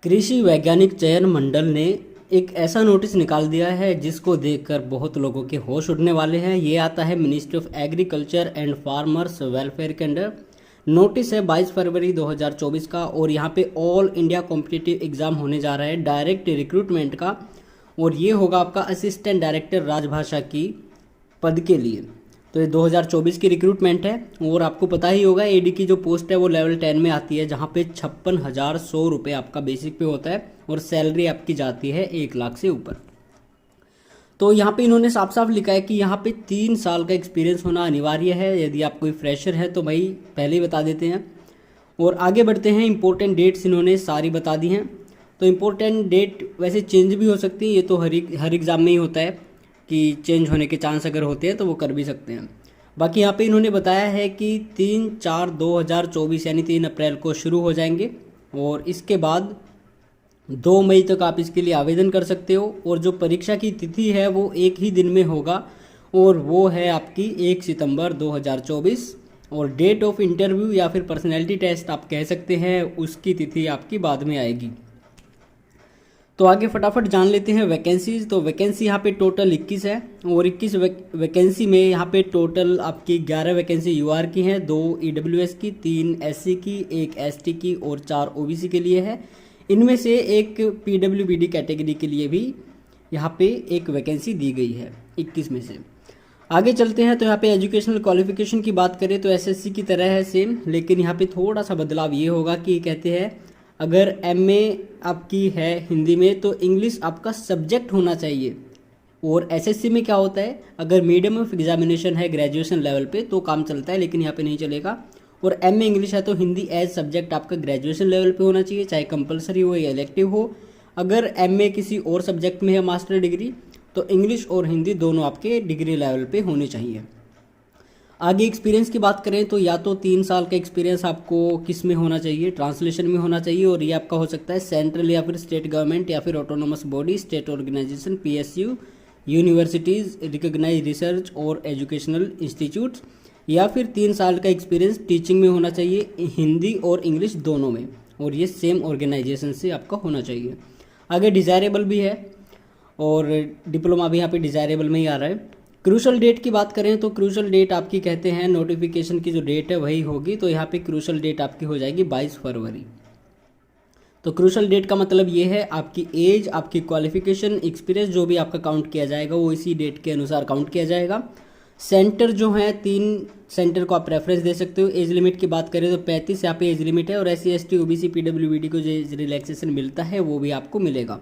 कृषि वैज्ञानिक चयन मंडल ने एक ऐसा नोटिस निकाल दिया है जिसको देखकर बहुत लोगों के होश उड़ने वाले हैं। ये आता है ministry of agriculture and farmers welfare के अंडर। नोटिस है 22 फरवरी 2024 का और यहाँ पे ऑल इंडिया कॉम्पिटिटिव एग्जाम होने जा रहा है डायरेक्ट रिक्रूटमेंट का, और ये होगा आपका असिस्टेंट डायरेक्टर राजभाषा की पद के लिए। तो ये 2024 की रिक्रूटमेंट है और आपको पता ही होगा एडी की जो पोस्ट है वो लेवल 10 में आती है, जहाँ पे 56,100 रुपये आपका बेसिक पे होता है और सैलरी आपकी जाती है 1 लाख से ऊपर। तो यहाँ पे इन्होंने साफ साफ लिखा है कि यहाँ पे 3 साल का एक्सपीरियंस होना अनिवार्य है। यदि आप कोई फ्रेशर है तो भाई पहले ही बता देते हैं। और आगे बढ़ते हैं, इंपॉर्टेंट डेट्स इन्होंने सारी बता दी हैं। तो इंपॉर्टेंट डेट वैसे चेंज भी हो सकती है, ये तो हर एग्ज़ाम में ही होता है कि चेंज होने के चांस अगर होते हैं तो वो कर भी सकते हैं। बाकी यहाँ पे इन्होंने बताया है कि 3/4/2024 यानी 3 अप्रैल को शुरू हो जाएंगे और इसके बाद 2 मई तक आप इसके लिए आवेदन कर सकते हो। और जो परीक्षा की तिथि है वो एक ही दिन में होगा और वो है आपकी 1 सितंबर 2024। और डेट ऑफ इंटरव्यू या फिर पर्सनैलिटी टेस्ट आप कह सकते हैं, उसकी तिथि आपकी बाद में आएगी। तो आगे फटाफट जान लेते हैं वैकेंसीज। तो वैकेंसी यहाँ पे टोटल 21 है और 21 वैकेंसी में यहाँ पे टोटल आपकी 11 वैकेंसी यूआर की हैं, 2 ईडब्ल्यूएस की, 3 एससी की, 1 एसटी की और 4 ओबीसी के लिए है। इनमें से एक पीडब्ल्यूबीडी कैटेगरी के लिए भी यहाँ पे एक वैकेंसी दी गई है 21 में से। आगे चलते हैं तो यहाँ पे एजुकेशनल क्वालिफिकेशन की बात करें तो एसएससी की तरह है सेम, लेकिन यहाँ पे थोड़ा सा बदलाव ये होगा कि कहते हैं अगर एमए आपकी है हिंदी में तो इंग्लिश आपका सब्जेक्ट होना चाहिए। और एसएससी में क्या होता है, अगर मीडियम ऑफ एग्जामिनेशन है ग्रेजुएशन लेवल पे तो काम चलता है, लेकिन यहाँ पे नहीं चलेगा। और एमए इंग्लिश है तो हिंदी एज सब्जेक्ट आपका ग्रेजुएशन लेवल पे होना चाहिए, चाहे कंपलसरी हो या इलेक्टिव हो। अगर एमए किसी और सब्जेक्ट में है मास्टर डिग्री तो इंग्लिश और हिंदी दोनों आपके डिग्री लेवल पे होने चाहिए। आगे एक्सपीरियंस की बात करें तो या तो 3 साल का एक्सपीरियंस आपको किस में होना चाहिए, ट्रांसलेशन में होना चाहिए, और ये आपका हो सकता है सेंट्रल या फिर स्टेट गवर्नमेंट या फिर autonomous body, state organisation, PSU, universities, recognised research और एजुकेशनल इंस्टीट्यूट्स, या फिर 3 साल का एक्सपीरियंस टीचिंग में होना चाहिए, हिंदी और इंग्लिश दोनों में, और ये सेम ऑर्गेनाइजेशन से आपका होना चाहिए। आगे डिज़ायरेबल भी है और डिप्लोमा भी यहाँ पे डिज़ायरेबल में ही आ रहा है। क्रूशल डेट की बात करें तो क्रूशल डेट आपकी कहते हैं नोटिफिकेशन की जो डेट है वही होगी, तो यहाँ पे क्रूशल डेट आपकी हो जाएगी 22 फरवरी। तो क्रूशल डेट का मतलब ये है आपकी एज, आपकी क्वालिफिकेशन, एक्सपीरियंस जो भी आपका काउंट किया जाएगा वो इसी डेट के अनुसार काउंट किया जाएगा। सेंटर जो है 3 सेंटर को आप प्रेफरेंस दे सकते हो। एज लिमिट की बात करें तो 35 यहाँ पे एज लिमिट है और SC ST OBC PWBD को जो रिलैक्सेशन मिलता है वो भी आपको मिलेगा।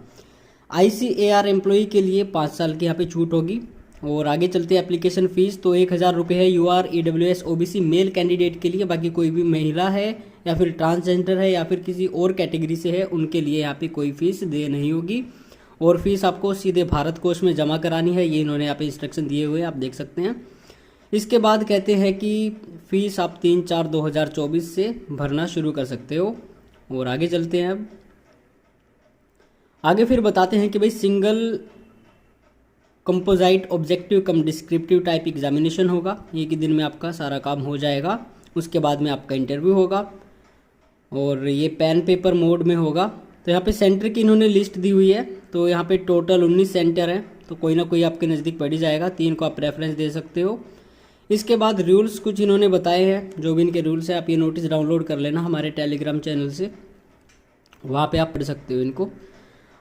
ICAR एम्प्लॉई के लिए 5 साल की यहाँ पे छूट होगी। और आगे चलते हैं एप्लीकेशन फ़ीस तो 1,000 रुपये है UR EWS OBC male candidate के लिए। बाकी कोई भी महिला है या फिर ट्रांसजेंडर है या फिर किसी और कैटेगरी से है उनके लिए यहाँ पे कोई फ़ीस दे नहीं होगी। और फीस आपको सीधे भारत कोष में जमा करानी है, ये इन्होंने यहाँ पे इंस्ट्रक्शन दिए हुए हैं, आप देख सकते हैं। इसके बाद कहते हैं कि फ़ीस आप 3/4/2024 से भरना शुरू कर सकते हो। और आगे चलते हैं अब आगे फिर बताते हैं कि भाई सिंगल कंपोजाइट ऑब्जेक्टिव कम डिस्क्रिप्टिव टाइप एग्जामिनेशन होगा, एक ही दिन में आपका सारा काम हो जाएगा। उसके बाद में आपका इंटरव्यू होगा और ये पेन पेपर मोड में होगा। तो यहाँ पे सेंटर की इन्होंने लिस्ट दी हुई है, तो यहाँ पे टोटल 19 सेंटर हैं, तो कोई ना कोई आपके नज़दीक पड़ ही जाएगा। 3 को आप प्रेफरेंस दे सकते हो। इसके बाद रूल्स कुछ इन्होंने बताए हैं, जो भी इनके रूल्स हैं आप ये नोटिस डाउनलोड कर लेना हमारे टेलीग्राम चैनल से, वहाँ पे आप पढ़ सकते हो इनको।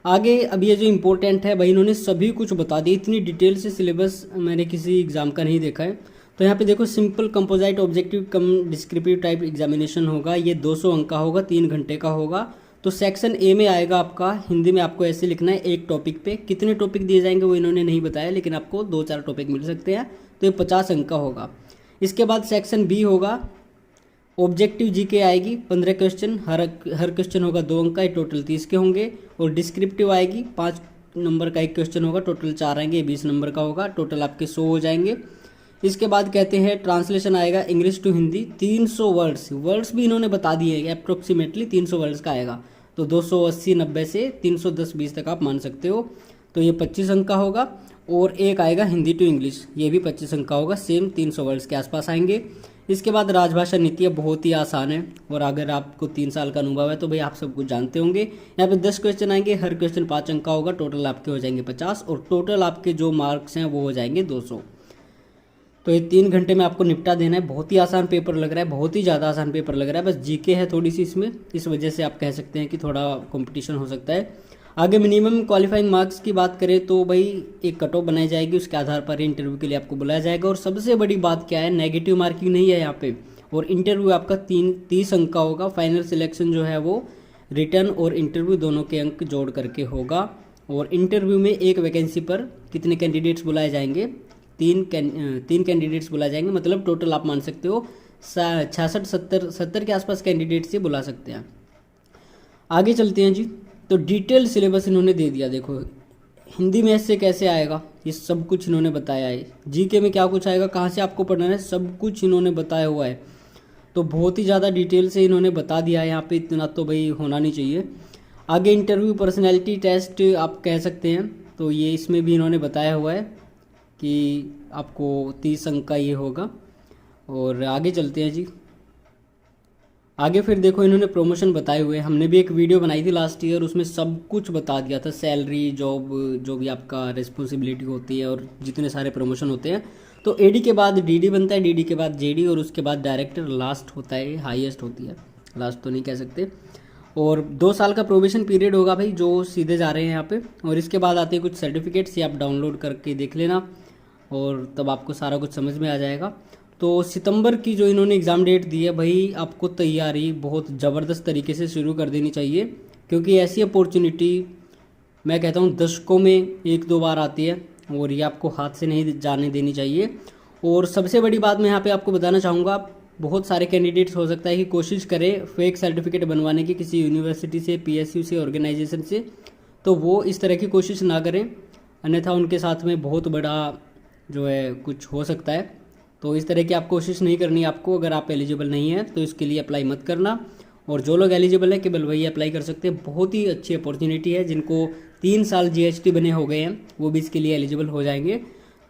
आगे अब ये जो इम्पोर्टेंट है भाई इन्होंने सभी कुछ बता दी, इतनी डिटेल से सिलेबस मैंने किसी एग्ज़ाम का नहीं देखा है। तो यहाँ पे देखो सिंपल कंपोजाइट ऑब्जेक्टिव कम डिस्क्रिप्टिव टाइप एग्जामिनेशन होगा, ये 200 अंक का होगा, 3 घंटे का होगा। तो सेक्शन ए में आएगा आपका हिंदी में आपको ऐसे लिखना है एक टॉपिक पे, कितने टॉपिक दिए जाएंगे वो इन्होंने नहीं बताया, लेकिन आपको 2-4 टॉपिक मिल सकते हैं, तो ये 50 अंक का होगा। इसके बाद सेक्शन बी होगा ऑब्जेक्टिव जीके आएगी, 15 क्वेश्चन, हर क्वेश्चन होगा 2 अंक का, टोटल 30 के होंगे। और डिस्क्रिप्टिव आएगी 5 नंबर का एक क्वेश्चन होगा, टोटल 4 आएंगे, 20 नंबर का होगा, टोटल आपके 100 हो जाएंगे। इसके बाद कहते हैं ट्रांसलेशन आएगा इंग्लिश टू हिंदी 300 वर्ड्स भी इन्होंने बता दिए हैं, अप्रोक्सीमेटली 300 वर्ड्स का आएगा। तो 280-90 से 310-20 तक आप मान सकते हो। तो ये 25 अंक का होगा। और एक आएगा हिंदी टू इंग्लिश, ये भी 25 अंक का होगा, सेम 300 वर्ड्स के आसपास आएंगे। इसके बाद राजभाषा नीति है, बहुत ही आसान है और अगर आपको 3 साल का अनुभव है तो भाई आप सब कुछ जानते होंगे। यहाँ पे 10 क्वेश्चन आएंगे, हर क्वेश्चन 5 अंक का होगा, टोटल आपके हो जाएंगे 50 और टोटल आपके जो मार्क्स हैं वो हो जाएंगे 200। तो ये 3 घंटे में आपको निपटा देना है। बहुत ही आसान पेपर लग रहा है, बहुत ही ज़्यादा आसान पेपर लग रहा है, बस जीके है थोड़ी सी इसमें, इस वजह से आप कह सकते हैं कि थोड़ा कंपटीशन हो सकता है। आगे मिनिमम क्वालिफाइंग मार्क्स की बात करें तो भाई एक कट ऑफ बनाई जाएगी, उसके आधार पर इंटरव्यू के लिए आपको बुलाया जाएगा। और सबसे बड़ी बात क्या है, नेगेटिव मार्किंग नहीं है यहाँ पे, और इंटरव्यू आपका 30 अंक का होगा। फाइनल सिलेक्शन जो है वो रिटर्न और इंटरव्यू दोनों के अंक जोड़ करके होगा। और इंटरव्यू में एक वैकेंसी पर कितने कैंडिडेट्स बुलाए जाएंगे, 3 कैंडिडेट्स बुलाए जाएंगे, मतलब टोटल आप मान सकते हो 66-70 के आसपास कैंडिडेट्स से बुला सकते हैं। आगे चलते हैं जी। तो डिटेल सिलेबस इन्होंने दे दिया, देखो हिंदी में ऐसे कैसे आएगा ये सब कुछ इन्होंने बताया है, जीके में क्या कुछ आएगा, कहाँ से आपको पढ़ना है, सब कुछ इन्होंने बताया हुआ है। तो बहुत ही ज़्यादा डिटेल से इन्होंने बता दिया है यहाँ पे, इतना तो भाई होना नहीं चाहिए। आगे इंटरव्यू पर्सनैलिटी टेस्ट आप कह सकते हैं, तो ये इसमें भी इन्होंने बताया हुआ है कि आपको 30 अंक का ये होगा। और आगे चलते हैं जी। आगे फिर देखो इन्होंने प्रमोशन बताए हुए, हमने भी एक वीडियो बनाई थी लास्ट ईयर, उसमें सब कुछ बता दिया था, सैलरी, जॉब, जो भी आपका रिस्पॉन्सिबिलिटी होती है और जितने सारे प्रमोशन होते हैं। तो एडी के बाद डीडी बनता है, डीडी के बाद जेडी और उसके बाद डायरेक्टर, लास्ट होता है, हाईएस्ट होती है, लास्ट तो नहीं कह सकते। और 2 साल का प्रोबेशन पीरियड होगा भाई जो सीधे जा रहे हैं यहाँ पे। और इसके बाद आते हैं कुछ सर्टिफिकेट्स, ये आप डाउनलोड करके देख लेना और तब आपको सारा कुछ समझ में आ जाएगा। तो सितंबर की जो इन्होंने एग्ज़ाम डेट दी है भाई, आपको तैयारी बहुत ज़बरदस्त तरीके से शुरू कर देनी चाहिए, क्योंकि ऐसी अपॉर्चुनिटी मैं कहता हूँ दशकों में 1-2 बार आती है और ये आपको हाथ से नहीं जाने देनी चाहिए। और सबसे बड़ी बात मैं यहाँ पे आपको बताना चाहूँगा, बहुत सारे कैंडिडेट्स हो सकता है कि कोशिश करें फेक सर्टिफिकेट बनवाने की किसी यूनिवर्सिटी से, पीएसयू से, ऑर्गेनाइजेशन से, तो वो इस तरह की कोशिश ना करें, अन्यथा उनके साथ में बहुत बड़ा जो है कुछ हो सकता है। तो इस तरह की आप कोशिश नहीं करनी आपको। अगर आप एलिजिबल नहीं है तो इसके लिए अप्लाई मत करना, और जो लोग एलिजिबल है केवल वही अप्लाई कर सकते हैं। बहुत ही अच्छी अपॉर्चुनिटी है, जिनको 3 साल जीएसटी बने हो गए हैं वो भी इसके लिए एलिजिबल हो जाएंगे।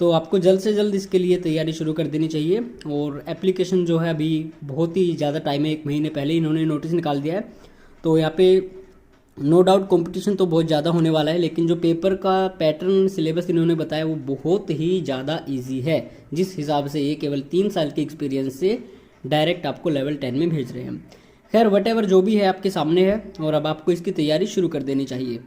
तो आपको जल्द से जल्द इसके लिए तैयारी शुरू कर देनी चाहिए। और एप्लीकेशन जो है अभी बहुत ही ज़्यादा टाइम है, 1 महीने पहले इन्होंने नोटिस निकाल दिया है। तो यहाँ पे नो डाउट कंपटीशन तो बहुत ज़्यादा होने वाला है, लेकिन जो पेपर का पैटर्न सिलेबस इन्होंने बताया वो बहुत ही ज़्यादा इजी है, जिस हिसाब से ये केवल 3 साल के एक्सपीरियंस से डायरेक्ट आपको लेवल 10 में भेज रहे हैं। खैर वट एवर जो भी है आपके सामने है, और अब आपको इसकी तैयारी शुरू कर देनी चाहिए।